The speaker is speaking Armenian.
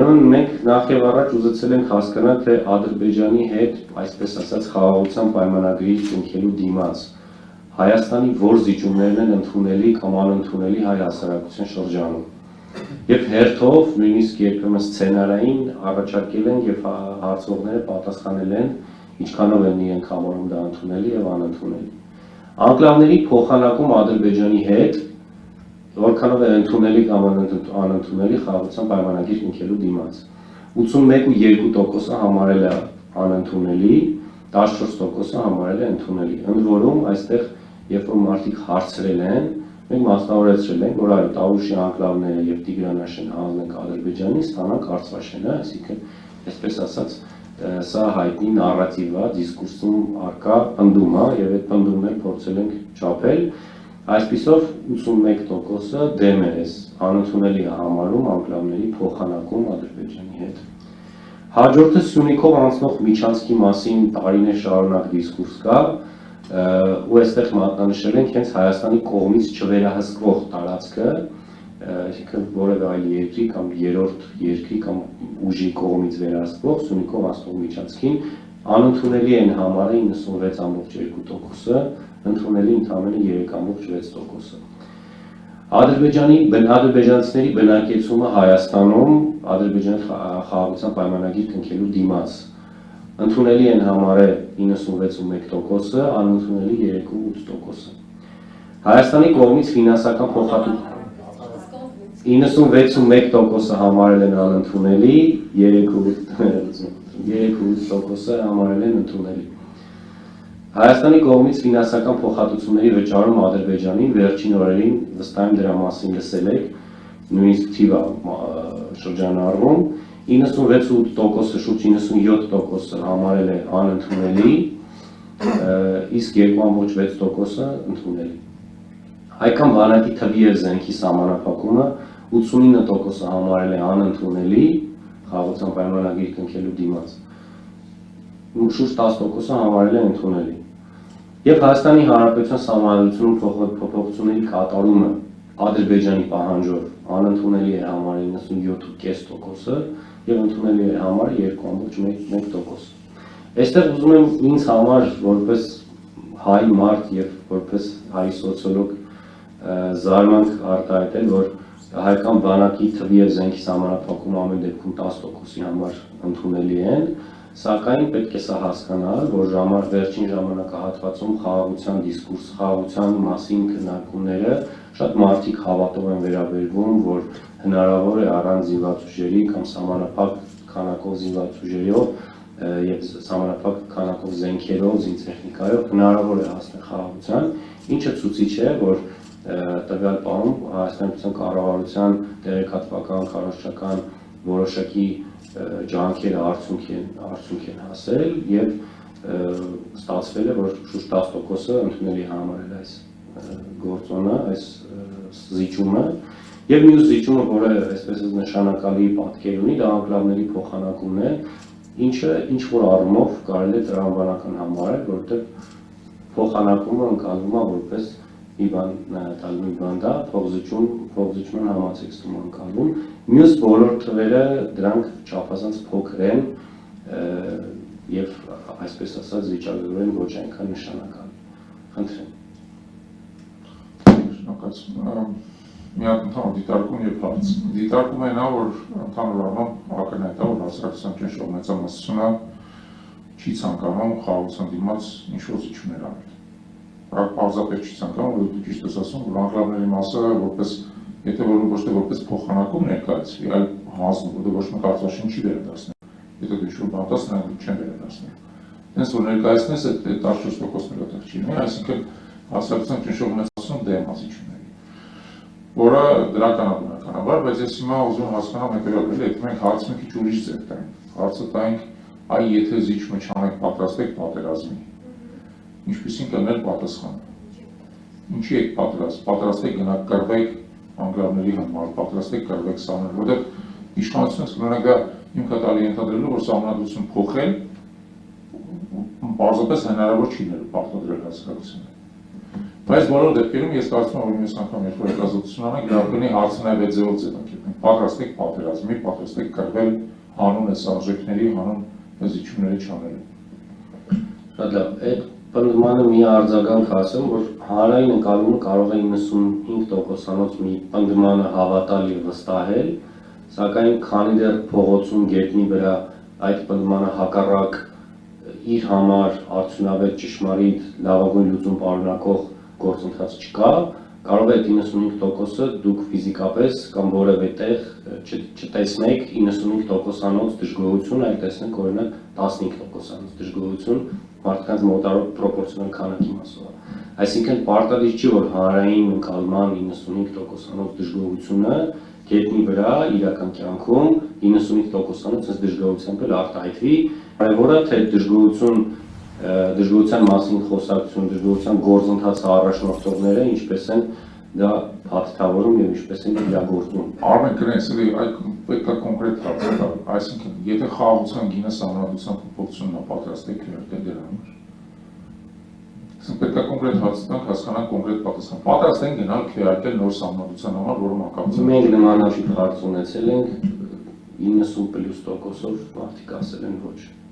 Ուրեմն մենք նախ եւ առաջ ուզեցել ենք հասկանալ, թե Ադրբեջանի հետ, այսպես ասած, խաղաղության պայմանագրի կնքելու դիմաց Հայաստանի որ զիջումներն են ընդունելի կամ անընդունելի հայ հասարակության շրջանում։ Եվ հերթով, նույնիսկ երբեմն սցենարային առաջարկել են եւ հարցողները պատասխանել են, ինչքանով են իրենք համարում դա ընդունելի եւ անընդունելի։ Անկլավների փոխանակում Ադրբեջանի հետ որքանով է ընդունելի կամ անընդունելի խաղաղության պայմանագիր կնքելու դիմաց։ 81.2%-ը համարել է անընդունելի, 14%-ը համարել է ընդունելի։ Ընդ որում, այստեղ երբ որ մարդիկ հարցրել են, մենք մասնավորեցրել ենք, որ այո, Տավուշի անկլավները եւ Տիգրանաշեն հանձնենք Ադրբեջանի, ստանանք Արցախը, այսինքն, այսպես ասած, սա հայտնի նարատիվ է, դիսկուրսում արկա պնդում է, եւ այդ պնդումն էլ փորձել ենք չափել։ Այսպիսով 81%-ը դեմ է անընդունելի համարում անկլավների փոխանակում Ադրբեջանի հետ։ Հաջորդը Սյունիքով անցնող միջանցքի մասին տարիներ շարունակ դիսկուրս կա, ու այստեղ մատնանշել ենք հենց Հայաստանի կողմից չվերահսկվող տարածքը, այսինքն որևէ այլ երկրի կամ երրորդ երկրի կամ ուժի կողմից վերահսկվող Սյունիքով անցնող միջանցքին անընդունելի են համարել 96.2%-ը, ընդունելի ընդամենը 3.6%-ը։ Ադրբեջանցիների բնակեցումը Հայաստանում Ադրբեջանի խաղաղության պայմանագիր կնքելու դիմաց ընդունելի են համարել 96.1%-ը, անընդունելի 3.8%-ը։ Հայաստանի կողմից ֆինանսական փոխհատուցում 96.1%-ը համարել են անընդունելի, 3.8%-ը համարել են ընդունելի։ Հայաստանի կողմից ֆինանսական փոխհատուցումների վճարում Ադրբեջանին վերջին օրերին վստահ եմ դրա մասին լսել եք, նույնիսկ թիվը շրջանառվում, 96.8%-ը, շուրջ 97%-ը համարել է անընդունելի, իսկ 2.6%-ը ընդունելի։ Հայկական բանակի թվի եւ զենքի սահմանափակումը 89%-ը համարել է անընդունելի, խաղաղության պայմանագիր կնքելու դիմաց, շուրջ 10%-ը համարել է ընդունելի։ Եվ Հայաստանի Հանրապետության Սահմանադրությունում փոփոխությունների կատարումը Ադրբեջանի պահանջով անընդունելի է համարել 97.5%-ը եւ ընդունելի է համարել 2.1%։ Այստեղ ուզում եմ ինձ համար որպես հայ մարդ եւ որպես հայ սոցիոլոգ զարմանք արտահայտել, որ հայկական բանակի թվի եւ զենքի սահմանափակումը ամեն դեպքում 10%-ի համար ընդունելի են, սակայն պետք է սա հասկանալ, որ վերջին ժամանակահատվածում խաղաղության դիսկուրս, խաղաղության մասին քննարկումները շատ մարդիկ հավատով են վերաբերվում, որ հնարավոր է առանց զինված ուժերի կամ սահմանափակ քանակով զինված ուժերով եւ սահմանափակ քանակով զենքերով, զինտեխնիկայով հնարավոր է հասնել խաղաղության, ինչը ցույց է, որ տվյալ պահում Հայաստանի կառավարության տեղեկատվական, քարոզչական որոշակի ջանքերը արդյունք են հասել եւ ստացվել է, որ շուրջ 10%-ը ընդունելի համարել այս գործոնը, այս զիջումը եւ մյուս զիջումը, որը այսպես նշանակալի պատկեր ունի, դա անկլավների փոխանակումն է, ինչը ինչ որ առումով կարելի է տրամաբանական համարել, որովհետեւ փոխանակումը ընկալվում է որպես Իվանդա փողզիջման համատեքստում ընկալվում, մյուս բոլոր թվերը դրանք չափազանց փոքր են եւ այսպես ասած վիճակագրեն ոչ այնքան նշանակալի։ Խնդրեմ։ Շնորհակալություն։ Մի հատ ընդհանուր դիտարկում եւ հարց։ Դիտարկում է նա, որ ընդհանուր առմամբ ակնհայտ է, որ հասարակության ճնշող մեծամասնությունը չի ցանկանում խաղաղության դիմաց ինչ-որ զիջումներ անել։ Պարզապես չի ցանկանում, որ դու ճիշտ ես ասում, որ անկլավների մասը որպես, եթե ոչ թե որպես փոխանակում ներկայացվի, այլ հանձնում, որտեղ ոչ մի կարծրաշին չի վերադասնել։ Եթե դու ինչ-որ բան տաս, նրանք չեն վերադասնել։ Հենց որ ներկայացնես այդ 14%-ն այդտեղ չի լինի, այսինքն հասարակության ճնշող մեծամասնություն դեմ է զիջումների, որը դրական է բնականաբար, բայց ես հիմա ուզում հասկանամ հետևյալը, եթե մենք հարց մի քիչ ուրիշ ձև տանք, հարցը տանք, այ եթե զիջումը չանենք, պատրաստ եք պատերազմի, ինչպիսին կլներ պատասխանը։ Ինչի եք պատրաստ եք գնակրվեք անկլավների համար, պատրաստ եք կրվեք սահմանել, որտեղ իշխանությունից կլինեք դա իմ կտալի ենթադրելու, որ սահմանադրություն փոխել պարզապես հնարավոր չի լինելու պարտադրել հասարակությանը։ Բայց բոլոր դեպքերում ես կարծում եմ, որ մյուս անգամ երբ որ հետազոտություն անենք, լավ կլինի հարցը նաև այդ ձևով ձևակերպենք։ Պատրաստ եք պատերազմի, պատրաստ եք կռվել հանուն այս արժեքների, հանուն զիջումների չանելու։ Շատ լավ, այդ պնդմանը մի արձագանք ասեմ, որ հանրային ընկալումը կարող է 95%-անոց մի պնդմանը հավատալ եւ վստահել, սակայն քանի դեռ փողոցում գետնի վրա այդ պնդմանը հակառակ իր համար արդյունավետ ճշմարիտ լավագույն լուծում պարունակող գործընթաց չկա, կարող է 95%-ը դուք ֆիզիկապես կամ որևէ տեղ չտեսնեք 95%-անոց դժգոհություն, այլ տեսնեք օրինակ 15%-անոց դժգոհություն մարդկանց մոտարով պրոպորցիոնալ քանակի մասով։ Այսինքն պարտադիր չի, որ հանրային ընկալման 95%-անոց դժգոհությունը գետնի վրա իրական կյանքում 95%-անոց այս դժգոհությամբ էլ արտահայտվի։ Կարևորը թե դժգոհության մասին խոսակցություն, դժգոհության գործընթացը առաջնորդողները ինչպես են դա փաթեթավորում եւ ինչպես են իրագործում։ Արմեն կրենց էլի այդ պետք է կոնկրետ հարց տալ, այսինքն եթե խաղաղության գինը սահմանադրության փոփոխությունն է պատրաստ եք քննարկել դրա համար։ Պետք է կոնկրետ հարց տանք, հասկանանք կոնկրետ պատասխան։ Պատրաստ ենք գնալ քննարկել նոր սահմանադրության համար, որը մակաբացի։ Մենք նմանատիպ հարց ունեցել ենք 90+%-ով մարդիկ ասել են ոչ։